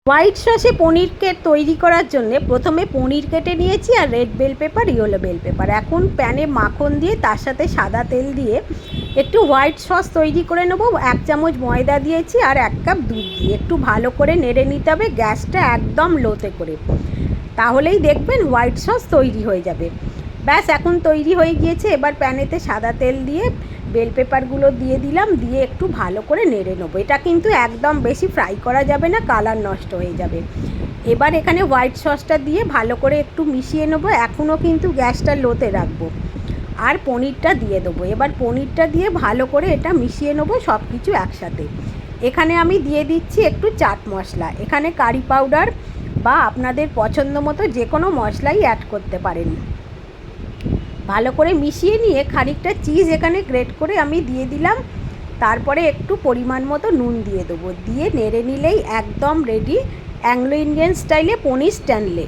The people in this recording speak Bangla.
হোয়াইট সসে পনির কেক তৈরি করার জন্য প্রথমে পনির কেটে নিয়েছি আর red bell pepper yellow bell pepper. এখন প্যানে মাখন দিয়ে তার সাথে সাদা তেল দিয়ে একটু হোয়াইট সস তৈরি করে নেব। 1 চামচ ময়দা দিয়েছি আর 1 কাপ দুধ দিয়ে একটু ভালো করে নেড়ে নিতে হবে, গ্যাসটা একদম লোতে করে। তাহলেই দেখবেন হোয়াইট সস তৈরি হয়ে যাবে। ব্যাস, এখন তৈরি হয়ে গিয়েছে। এবার প্যানেতে সাদা তেল দিয়ে বেল পেপারগুলো দিয়ে দিলাম, দিয়ে একটু ভালো করে নেড়ে নেবো। এটা কিন্তু একদম বেশি ফ্রাই করা যাবে না, কালার নষ্ট হয়ে যাবে। এবার এখানে হোয়াইট সসটা দিয়ে ভালো করে একটু মিশিয়ে নেবো। এখনও কিন্তু গ্যাসটা লোতে রাখবো। আর পনিরটা দিয়ে দেবো। এবার পনিরটা দিয়ে ভালো করে এটা মিশিয়ে নেবো সব কিছু একসাথে। এখানে আমি দিয়ে দিচ্ছি একটু চাট মশলা। এখানে কারি পাউডার বা আপনাদের পছন্দ মতো যে কোনো মশলাই অ্যাড করতে পারেন। ভালো করে মিশিয়ে নিয়ে খানিকটা চিজ এখানে গ্রেট করে আমি দিয়ে দিলাম। তারপরে একটু পরিমাণ মতো নুন দিয়ে দেবো, দিয়ে নেড়ে নিলেই একদম রেডি অ্যাংলো ইন্ডিয়ান স্টাইলে পনির স্ট্যানলে।